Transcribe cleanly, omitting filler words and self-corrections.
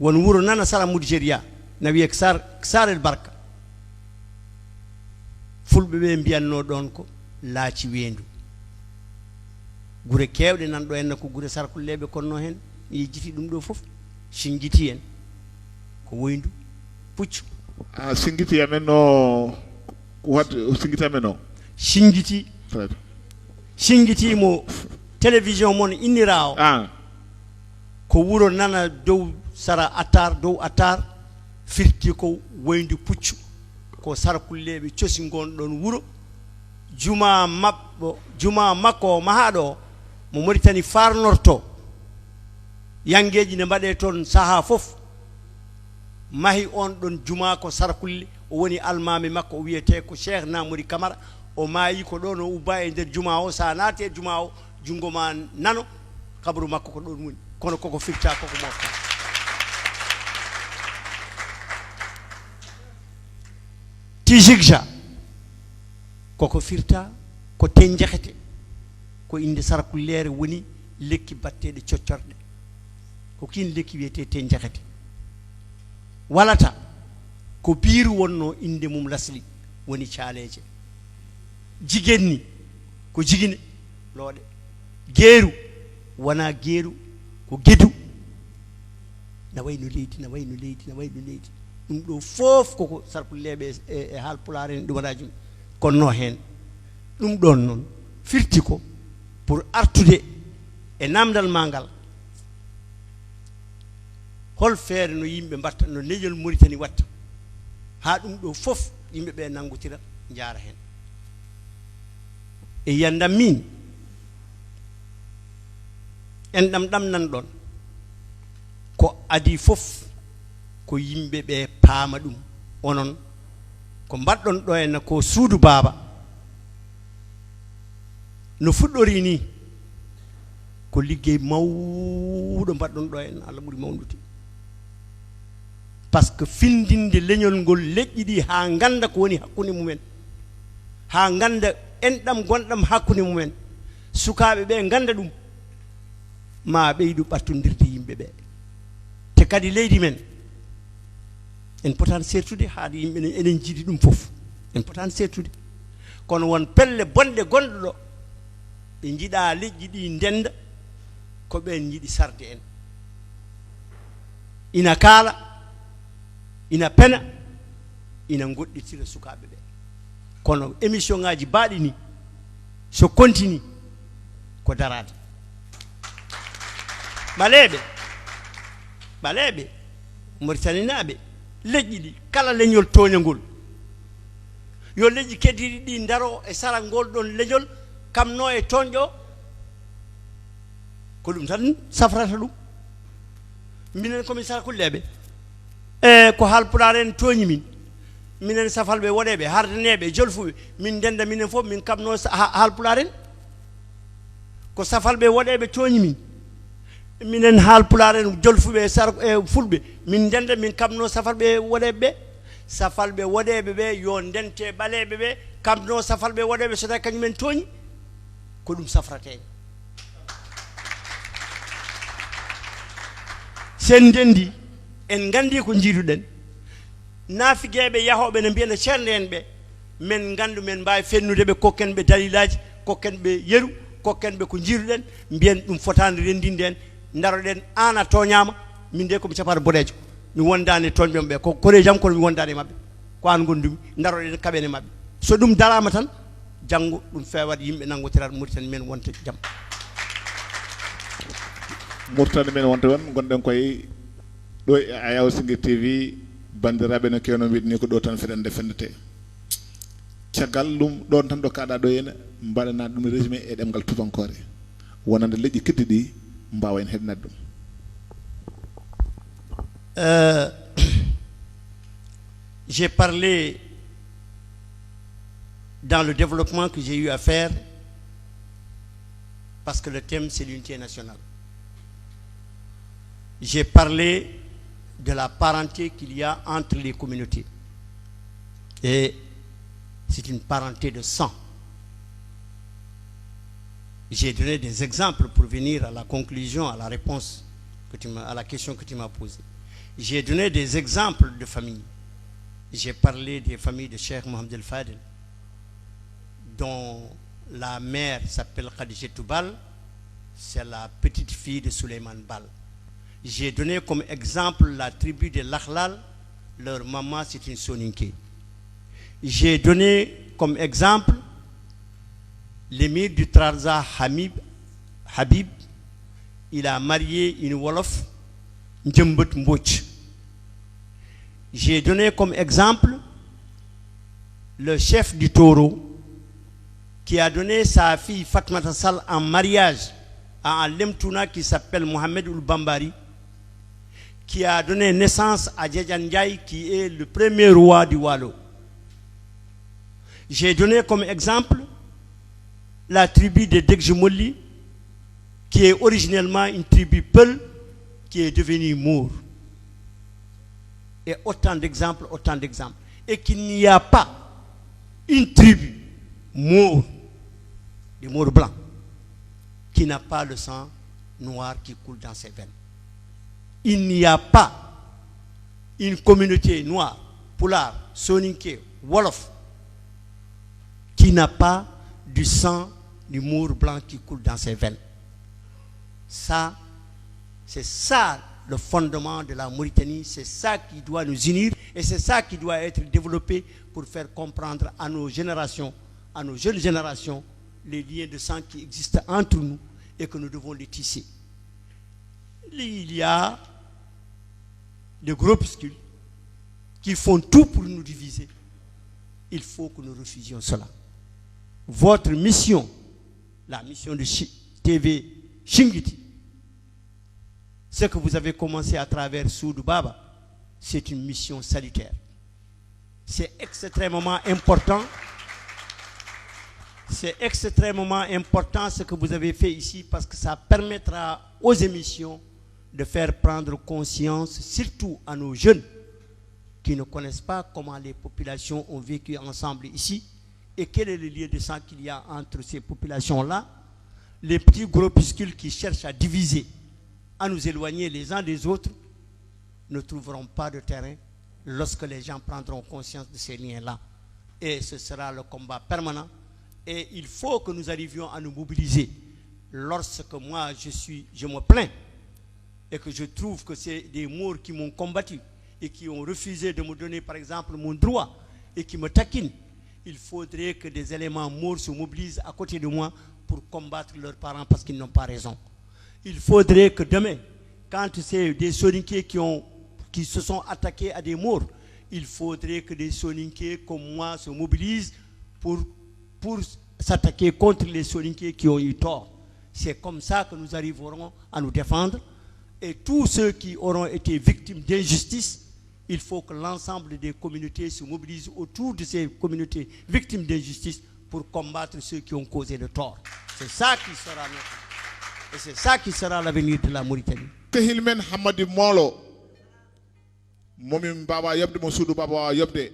won wuro nana sara Mudjeria na wiye Ksar el Barka fulɓe ɓe mbiyanno ɗon ko laaci weendu gure kewɗe nan ɗo henna ko gure sarkulleɓe konno hen mi yejjiti ɗum ɗo fof singiti en ko woyndu puccu singiti amen no what singiti amen no singiti singiti mo télévision mon innira o ko wuro nana dow sara atar dow atar firti ko woyndu puccu ko sarkulleɓe cosi gonɗon wuro juma makko mahaɗo mo Mauritanie farnorto yangeji ne mbaɗe toon saha fof mahi on ɗon juma ko sarkulle o woni almami makko o wiyete ko Cheikh Namouri Camara o maayi ko ɗon o ubba e nder juma o sa naati e juma o jungo ma nano kabru makko ko ɗon woni kono koko firta koko mofta tijigja koko firta ko tenjehete ko inde sarkullere woni lekki batteɗe coccorɗe ko kin lekki wiyete tenjehete walata ko biiru wonno inde mum lasli woni caaleje jigenni ko jigine looɗe geeru wona geeru ko gedu na wayno leydi na wayno leydi na wayno leydi ɗum ɗo fof koko sarkulleɓe e haalpulaar en ɗumanaji konno hen ɗum ɗon noon firti ko pour artude e namdal ma ngal hol feere no yimɓe mbatta no leñol Mauritanie watta ha ɗum ɗo fof yimɓe ɓe nangotira jaara hen e yandam min en ɗam nan ɗon ko adi fof ko yimɓe ɓe paama ɗum onon ko mbaɗɗon ɗo en ko suudu baaba no fuɗɗori ni ko liggey mawɗo mbaɗɗon ɗo en Allah ɓuri mawnude par ce que findinde leñol ngol leƴƴi ɗi ha ganda ko woni hakkunde mumen ha ganda enɗam gonɗam hakkunde mumen sukaɓe ɓe ganda ɗum ma ɓeydu ɓattodirde yimɓe ɓe te kadi leydi men en potani sertude haade yimɓe enen jiiɗi ɗum fof en potani sertude kono won pelle bonɗe gonɗo ɗo ɓe jiiɗa leƴƴi ɗi ndenda ko ɓen jiiɗi sarde en ina kaala ina pena ina goɗɗitira sukaɓe ɓe kono émission ngaji baaɗi ni so continue ko darade ɓaleɓe Mauritaninaɓe leƴƴi ɗi kala leñol toñagol yo leƴƴi keddiɗi ɗi daro e sara ngol ɗon leñol kamno e toñƴo ko ɗum tan safrata ɗum minen komin sarkulleɓe e ko haalpulaar en tooñi min minen safalɓe woɗeɓe hardaneɓe jolfuɓe min denda minen fof min kamno haalpulaar en ko safalɓe woɗeɓe tooñi min minen haalpulaar en jolfuɓe e fulɓe min denda min kamno safalɓe woɗeɓe ɓe safalɓe woɗeɓe ɓe yo ndente ɓaleɓe ɓe kamno safalɓe woɗeɓe so tawi kañumen tooñi ko ɗum safrate sen dendi en gandi ko jiiduɗen naafigueɓe yahoɓe ne mbiyana ceerde en ɓe men gandu men mbawi fennude ɓe kokken ɓe dalilaji kokken ɓe yeru kokken ɓe ko jiiruɗen mbiyen ɗum fotani rendinde en daroɗen an a toñama min de komi capata boɗejo mi wondani toñɓe ɓe ko kore jam kono mi wondani mabɓe ko an gondumi daroɗen kaɓene mabɓe so ɗum darama tan janggo ɗum fewat yimɓe nangotirat Mauritanie men wonta jaam Mauritanie men wonta won gonɗen koye ɗo e Ayaw Singir TV bandiraɓe no kewno mbiɗni ko ɗo tan feɗen defendete caggal ɗum ɗon tan ɗo kaɗa ɗo henna mbaɗana ɗum résumé e ɗemgal tubankore wonande leƴƴi keddi ɗi mbawa en heɗnade ɗum j'ai parlé dans le développement que j'ai eu à faire parce que le thème c'est l'unité nationale. J'ai parlé de la parenté qu'il y a entre les communautés. Et c'est une parenté de sang. J'ai donné des exemples pour venir à la conclusion, à la réponse, à la question que tu m'as posée. J'ai donné des exemples de familles. J'ai parlé des familles de Cheikh Mohamed El Fadel, dont la mère s'appelle Khadijatou Bal, c'est la petite fille de Suleiman Bal. J'ai donné comme exemple la tribu de Lakhlal, leur maman c'est une Soninké. J'ai donné comme exemple l'émir du Trarza Habib, il a marié une Wolof, Ndjembet Mbouch. J'ai donné comme exemple le chef du Taureau qui a donné sa fille Fatmata Sall en mariage à un Lemtouna qui s'appelle Mohamed Ould Bambari, qui a donné naissance à Djedjan Ndiaye qui est le premier roi du Waalo. J'ai donné comme exemple la tribu de Degjemoli qui est originellement une tribu Peul qui est devenue Mour. Et autant d'exemples. Et qu'il n'y a pas une tribu Mour, des Mours blancs, qui n'a pas le sang noir qui coule dans ses veines. Il n'y a pas une communauté noire, Pulaar, Soninké, Wolof, qui n'a pas du sang du Mour blanc qui coule dans ses veines. Ça, c'est ça le fondement de la Mauritanie, c'est ça qui doit nous unir et c'est ça qui doit être développé pour faire comprendre à nos générations, à nos jeunes générations, les liens de sang qui existent entre nous et que nous devons les tisser. Il y a des groupuscules qui font tout pour nous diviser. Il faut que nous refusions cela. Votre mission, la mission de TV Shingiti, ce que vous avez commencé à travers Soudou Baba, c'est une mission salutaire. C'est extrêmement important. C'est extrêmement important ce que vous avez fait ici parce que ça permettra aux émissions de faire prendre conscience, surtout à nos jeunes qui ne connaissent pas comment les populations ont vécu ensemble ici et quel est le lien de sang qu'il y a entre ces populations-là. Les petits groupuscules qui cherchent à diviser, à nous éloigner les uns des autres, ne trouveront pas de terrain lorsque les gens prendront conscience de ces liens-là. Et ce sera le combat permanent. Et il faut que nous arrivions à nous mobiliser. Lorsque moi, je me plains et que je trouve que c'est des Mours qui m'ont combattu et qui ont refusé de me donner, par exemple, mon droit et qui me taquinent, il faudrait que des éléments Mours se mobilisent à côté de moi pour combattre leurs parents parce qu'ils n'ont pas raison. Il faudrait que demain, quand c'est des Soninké qui se sont attaqués à des Mours, il faudrait que des Soninké comme moi se mobilisent pour s'attaquer contre les Soninké qui ont eu tort. C'est comme ça que nous arriverons à nous défendre. Et tous ceux qui auront été victimes d'injustice, il faut que l'ensemble des communautés se mobilisent autour de ces communautés victimes d'injustice pour combattre ceux qui ont causé le tort. C'est ça qui sera notre. Et c'est ça qui sera l'avenir de la Mauritanie. Tehilmen Hamadi Molo, Momim Baba Yabde Moussoudou Baba Yabde.